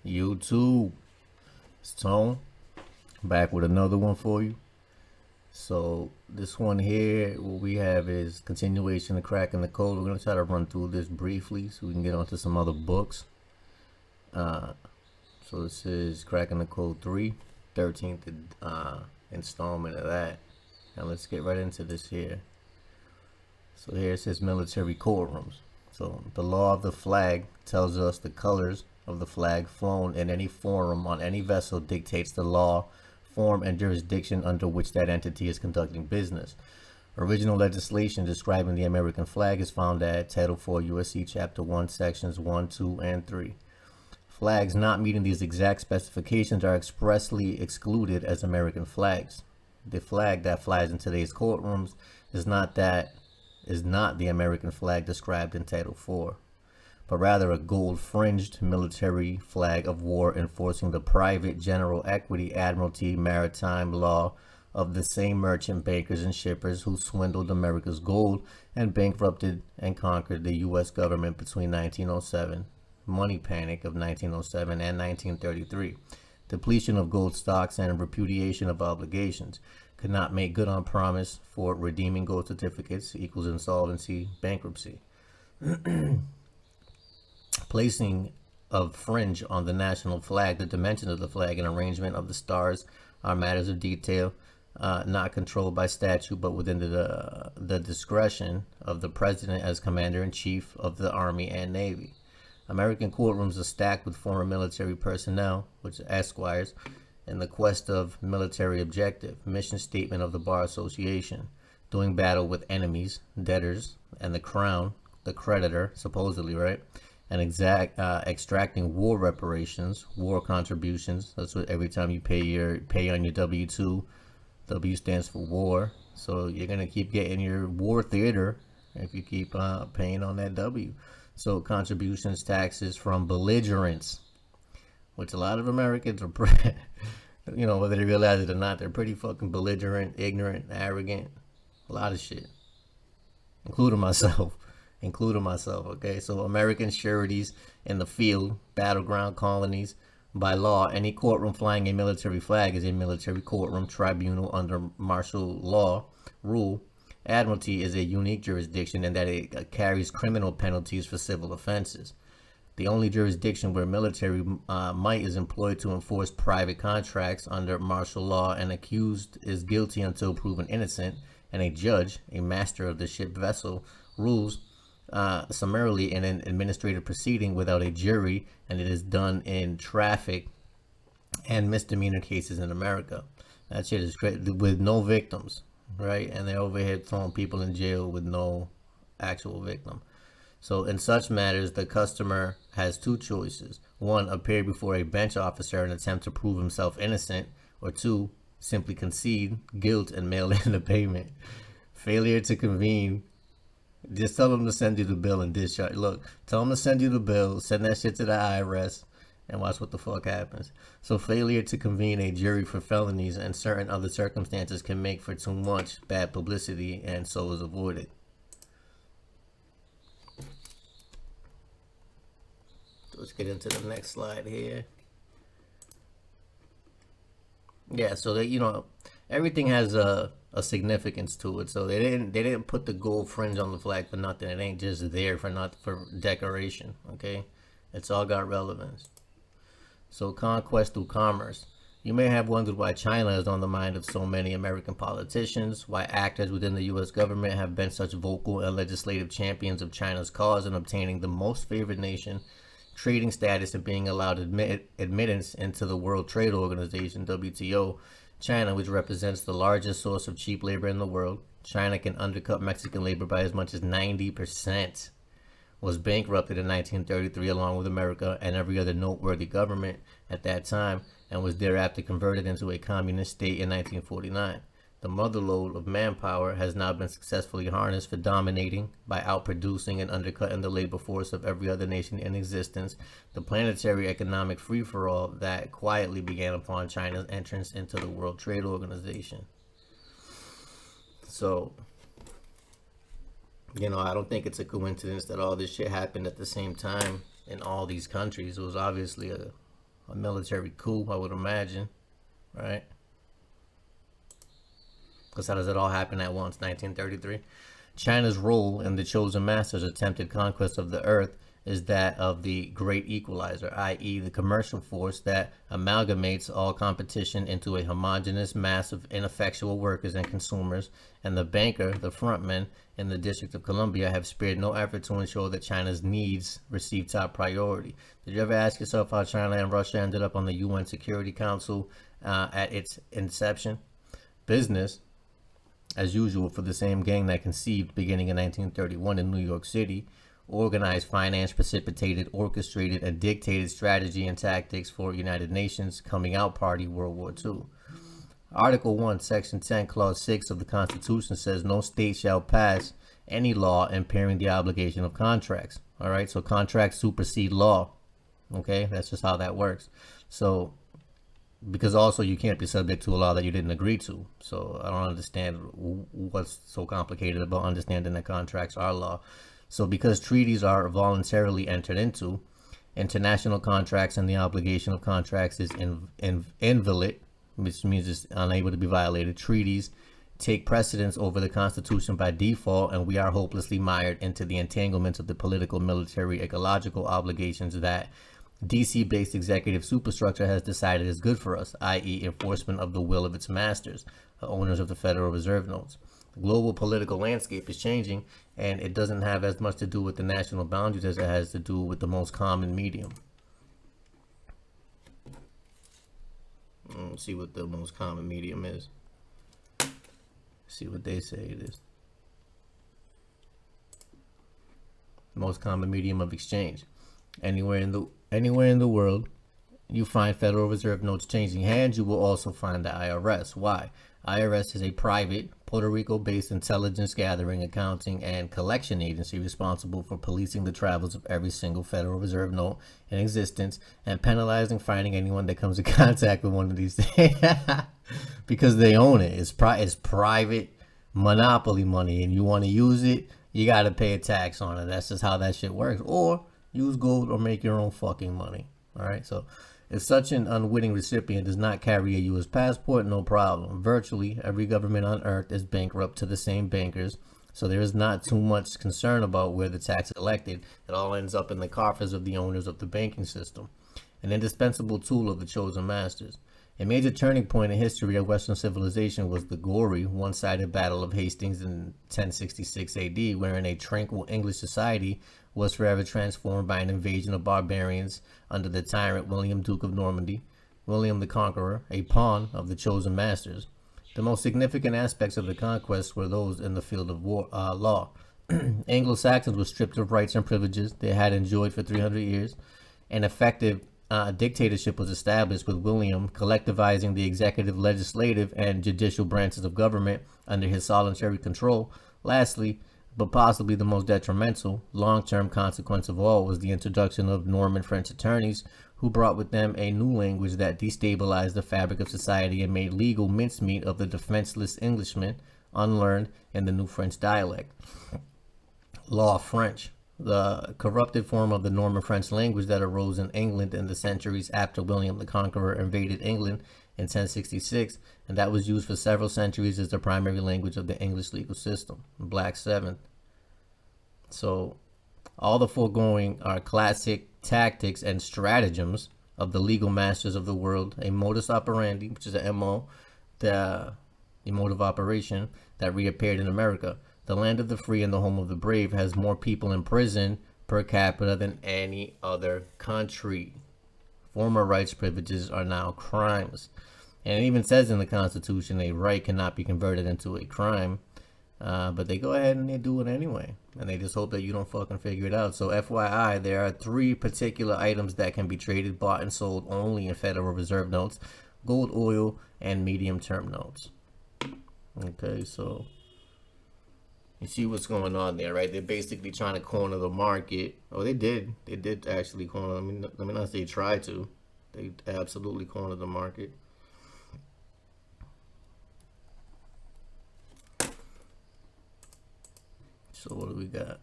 YouTube. It's Tone back with another one for you. So this one here, what we have is continuation of cracking the code. We're gonna try to run through this briefly so we can get onto some other books. So this is cracking the code 3, 13th installment of that. Now let's get right into this here. So here it says military courtrooms. So the law of the flag tells us the colors of the flag flown in any forum on any vessel dictates the law, form, and jurisdiction under which that entity is conducting business. Original legislation describing the American flag is found at Title 4 U.S.C. Chapter 1, Sections 1, 2, and 3. Flags not meeting these exact specifications are expressly excluded as American flags. The flag that flies in today's courtrooms is not the American flag described in Title 4, but rather a gold fringed military flag of war enforcing the private general equity admiralty maritime law of the same merchant bankers and shippers who swindled America's gold and bankrupted and conquered the U.S. government between 1907, money panic of 1907 and 1933, depletion of gold stocks and repudiation of obligations, could not make good on promise for redeeming gold certificates equals insolvency, bankruptcy. Placing of fringe on the national flag, the dimension of the flag and arrangement of the stars are matters of detail, not controlled by statute, but within the discretion of the president as commander-in-chief of the Army and Navy. American courtrooms are stacked with former military personnel, which are esquires, in the quest of military objective, mission statement of the Bar Association, doing battle with enemies, debtors, and the crown, the creditor, supposedly, right? And extracting war reparations, war contributions. That's what every time you pay on your W-2, W stands for war. So you're gonna keep getting your war theater if you keep paying on that W. So contributions, taxes from belligerents, which a lot of Americans are, whether they realize it or not, they're pretty fucking belligerent, ignorant, arrogant, a lot of shit, including myself. Okay, so American sureties in the field, battleground colonies. By law, any courtroom flying a military flag is a military courtroom tribunal under martial law rule. Admiralty is a unique jurisdiction in that it carries criminal penalties for civil offenses. The only jurisdiction where military might is employed to enforce private contracts under martial law. An accused is guilty until proven innocent, and a judge, a master of the ship vessel, rules summarily in an administrative proceeding without a jury, and it is done in traffic and misdemeanor cases in America. That shit is crazy, with no victims, right? And they're over here throwing people in jail with no actual victim. So in such matters, the customer has two choices. One, appear before a bench officer and attempt to prove himself innocent, or two, simply concede guilt and mail in the payment. Failure to convene, just tell them to send you the bill and discharge. Look, tell them to send you the bill, send that shit to the IRS, and watch what the fuck happens. So failure to convene a jury for felonies and certain other circumstances can make for too much bad publicity, and so is avoided. Let's get into the next slide here. Yeah, so that everything has a significance to it. So they didn't put the gold fringe on the flag for nothing. It ain't just there for decoration. Okay, it's all got relevance. So conquest through commerce. You may have wondered why China is on the mind of so many American politicians, why actors within the U.S. government have been such vocal and legislative champions of China's cause in obtaining the most favored nation trading status and being allowed admittance into the World Trade Organization, WTO. China, which represents the largest source of cheap labor in the world, China can undercut Mexican labor by as much as 90%, was bankrupted in 1933 along with America and every other noteworthy government at that time, and was thereafter converted into a communist state in 1949. The motherlode of manpower has now been successfully harnessed for dominating by outproducing and undercutting the labor force of every other nation in existence, the planetary economic free-for-all that quietly began upon China's entrance into the World Trade Organization. So, I don't think it's a coincidence that all this shit happened at the same time in all these countries. It was obviously a military coup, I would imagine, right? Because how does it all happen at once? 1933. China's role in the chosen master's attempted conquest of the earth is that of the great equalizer, i.e., the commercial force that amalgamates all competition into a homogeneous mass of ineffectual workers and consumers, and the banker, the frontmen in the District of Columbia, have spared no effort to ensure that China's needs receive top priority. Did you ever ask yourself how China and Russia ended up on the UN Security Council at its inception? Business, as usual, for the same gang that conceived beginning in 1931 in New York City, organized, financed, precipitated, orchestrated, and dictated strategy and tactics for United Nations Coming Out Party World War II. Article 1, Section 10, Clause 6 of the Constitution says no state shall pass any law impairing the obligation of contracts. All right, so contracts supersede law. Okay, that's just how that works. So, because also you can't be subject to a law that you didn't agree to. So I don't understand what's so complicated about understanding that contracts are law. So because treaties are voluntarily entered into, international contracts and the obligation of contracts is inviolate, which means it's unable to be violated. Treaties take precedence over the Constitution by default, and we are hopelessly mired into the entanglements of the political, military, ecological obligations that DC-based executive superstructure has decided is good for us, i.e. enforcement of the will of its masters, the owners of the Federal Reserve notes. The global political landscape is changing, and it doesn't have as much to do with the national boundaries as it has to do with the most common medium. Let's see what the most common medium is. See what they say it is. Most common medium of exchange. Anywhere in the world you find Federal Reserve notes changing hands, you will also find the IRS. Why? IRS is a private, Puerto Rico-based intelligence gathering, accounting, and collection agency responsible for policing the travels of every single Federal Reserve note in existence and penalizing, fining anyone that comes in contact with one of these things because they own it. It's private monopoly money, and you want to use it, you got to pay a tax on it. That's just how that shit works. Or use gold or make your own fucking money. All right, so if such an unwitting recipient does not carry a U.S. passport, no problem. Virtually every government on earth is bankrupt to the same bankers, so there is not too much concern about where the tax is collected. It all ends up in the coffers of the owners of the banking system. An indispensable tool of the chosen masters. A major turning point in history of Western civilization was the gory, one-sided Battle of Hastings in 1066 AD, wherein a tranquil English society was forever transformed by an invasion of barbarians under the tyrant William, Duke of Normandy, William the Conqueror, a pawn of the chosen masters. The most significant aspects of the conquest were those in the field of law. Anglo-Saxons were stripped of rights and privileges they had enjoyed for 300 years. An effective dictatorship was established, with William collectivizing the executive, legislative, and judicial branches of government under his solitary control. Lastly, but possibly the most detrimental, long-term consequence of all was the introduction of Norman French attorneys, who brought with them a new language that destabilized the fabric of society and made legal mincemeat of the defenseless Englishman, unlearned in the new French dialect. Law French, the corrupted form of the Norman French language that arose in England in the centuries after William the Conqueror invaded England in 1066, and that was used for several centuries as the primary language of the English legal system. Black 7th. So all the foregoing are classic tactics and stratagems of the legal masters of the world, a modus operandi, which is a MO, the mode of operation that reappeared in America. The land of the free and the home of the brave has more people in prison per capita than any other country. Former rights privileges are now crimes. And it even says in the Constitution a right cannot be converted into a crime. But they go ahead and they do it anyway. And they just hope that you don't fucking figure it out. So FYI, there are 3 particular items that can be traded, bought, and sold only in Federal Reserve notes: gold, oil, and medium-term notes. Okay, so you see what's going on there, right? They're basically trying to corner the market. Oh, they did. They did actually corner. I mean, let me not say try to. They absolutely cornered the market. So what do we got?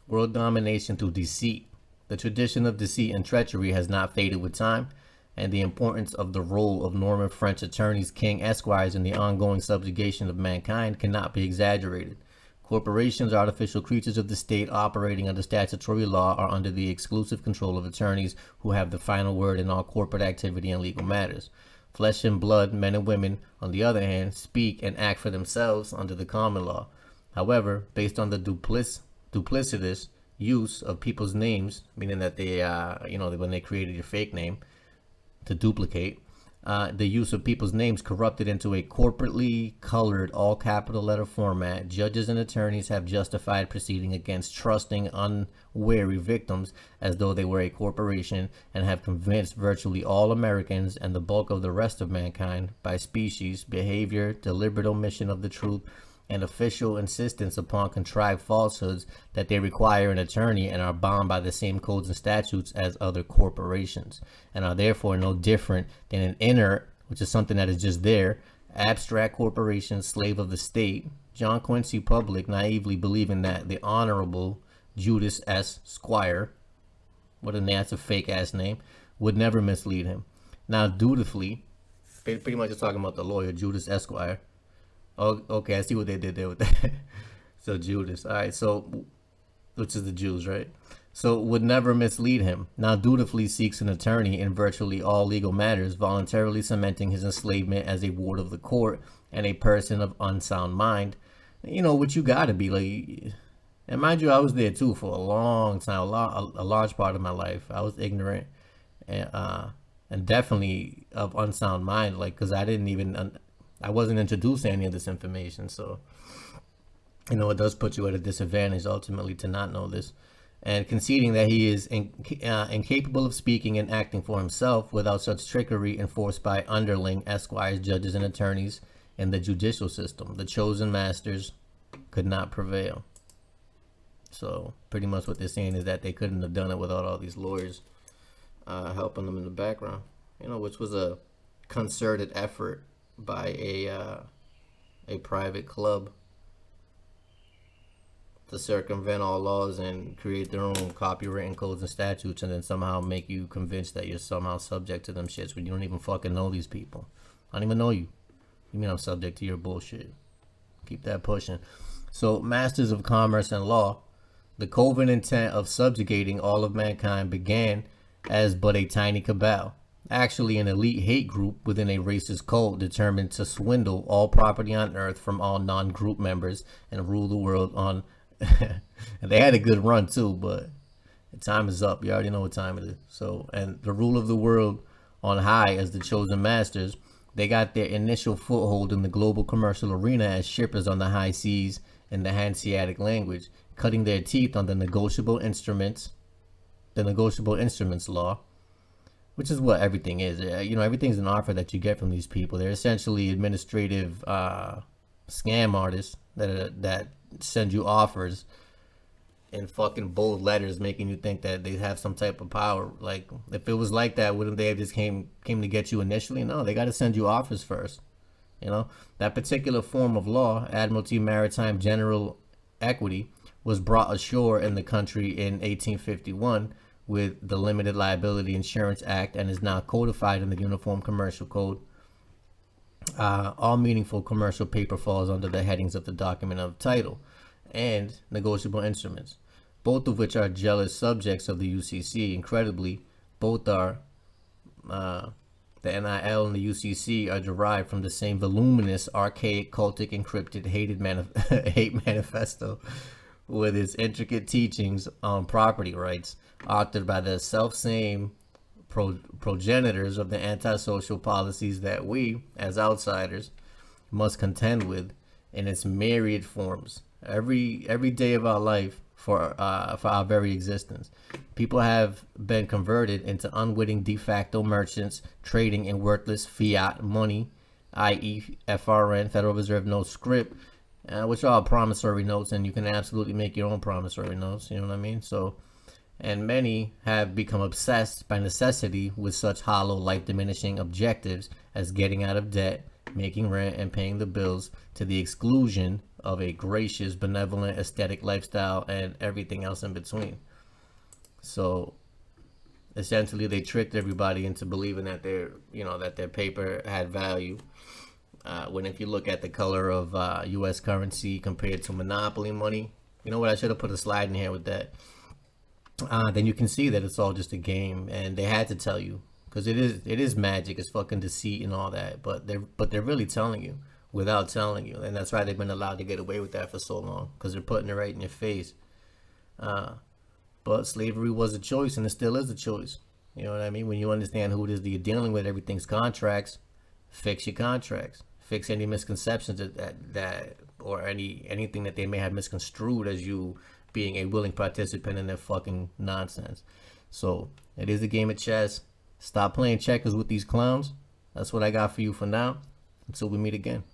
World domination through deceit. The tradition of deceit and treachery has not faded with time, and the importance of the role of Norman French attorneys, king esquires in the ongoing subjugation of mankind cannot be exaggerated. Corporations, artificial creatures of the state operating under statutory law, are under the exclusive control of attorneys who have the final word in all corporate activity and legal matters. Flesh and blood, men and women, on the other hand, speak and act for themselves under the common law. However, based on the duplicitous use of people's names, meaning that they, when they created your fake name to duplicate, the use of people's names corrupted into a corporately colored all capital letter format, judges and attorneys have justified proceeding against trusting, unwary victims as though they were a corporation, and have convinced virtually all Americans and the bulk of the rest of mankind by species, behavior, deliberate omission of the truth, and official insistence upon contrived falsehoods that they require an attorney and are bound by the same codes and statutes as other corporations, and are therefore no different than an inert, which is something that is just there, abstract corporation, slave of the state. John Quincy Public, naively believing that the Honorable Judas S. Squire, that's a fake ass name, would never mislead him. Now dutifully, pretty much just talking about the lawyer, Judas Esquire. Oh, okay, I see what they did there with that. So Judas, all right, so, which is the Jews, right? So would never mislead him. Now dutifully seeks an attorney in virtually all legal matters, voluntarily cementing his enslavement as a ward of the court and a person of unsound mind. What you gotta be like. And mind you, I was there too for a long time, a large part of my life. I was ignorant and definitely of unsound mind, like, because I wasn't introduced to any of this information, so it does put you at a disadvantage ultimately to not know this. And conceding that he is incapable of speaking and acting for himself without such trickery enforced by underling esquires, judges, and attorneys in the judicial system, the chosen masters could not prevail. So pretty much what they're saying is that they couldn't have done it without all these lawyers helping them in the background, which was a concerted effort by a private club to circumvent all laws and create their own copywritten codes and statutes, and then somehow make you convinced that you're somehow subject to them shits when you don't even fucking know these people. I don't even know you. You mean I'm subject to your bullshit? Keep that pushing. So, masters of commerce and law, the covert intent of subjugating all of mankind began as but a tiny cabal. Actually an elite hate group within a racist cult determined to swindle all property on earth from all non-group members and rule the world on and they had a good run too, but the time is up. You already know what time it is. So, and the rule of the world on high as the chosen masters, they got their initial foothold in the global commercial arena as shippers on the high seas in the Hanseatic language, cutting their teeth on the negotiable instruments law, which is what everything is. Everything's an offer that you get from these people. They're essentially administrative scam artists that send you offers in fucking bold letters, making you think that they have some type of power. Like, if it was like that, wouldn't they have just came to get you initially? No, they got to send you offers first. That particular form of law, Admiralty Maritime General Equity, was brought ashore in the country in 1851 with the Limited Liability Insurance Act, and is now codified in the Uniform Commercial Code. All meaningful commercial paper falls under the headings of the document of title and negotiable instruments, both of which are jealous subjects of the UCC. Incredibly, both are the NIL and the UCC are derived from the same voluminous, archaic, cultic, encrypted, hate manifesto with its intricate teachings on property rights, authored by the self-same progenitors of the antisocial policies that we, as outsiders, must contend with in its myriad forms every day of our life for our very existence. People have been converted into unwitting de facto merchants trading in worthless fiat money, i.e. FRN, Federal Reserve Notes script, which are all promissory notes, and you can absolutely make your own promissory notes, you know what I mean? So, and many have become obsessed by necessity with such hollow, life-diminishing objectives as getting out of debt, making rent, and paying the bills, to the exclusion of a gracious, benevolent, aesthetic lifestyle and everything else in between. So Essentially, they tricked everybody into believing that their paper had value. When if you look at the color of U.S. currency compared to monopoly money, you know what? I should have put a slide in here with that. Then you can see that it's all just a game, and they had to tell you because it is magic, it's fucking deceit and all that. But they're really telling you without telling you, and that's why they've been allowed to get away with that for so long because they're putting it right in your face. But slavery was a choice, and it still is a choice. You know what I mean? When you understand who it is that you're dealing with, everything's contracts. Fix your contracts. Fix any misconceptions that or anything that they may have misconstrued as you being a willing participant in their fucking nonsense. So it is a game of chess. Stop playing checkers with these clowns. That's what I got for you for now. Until we meet again.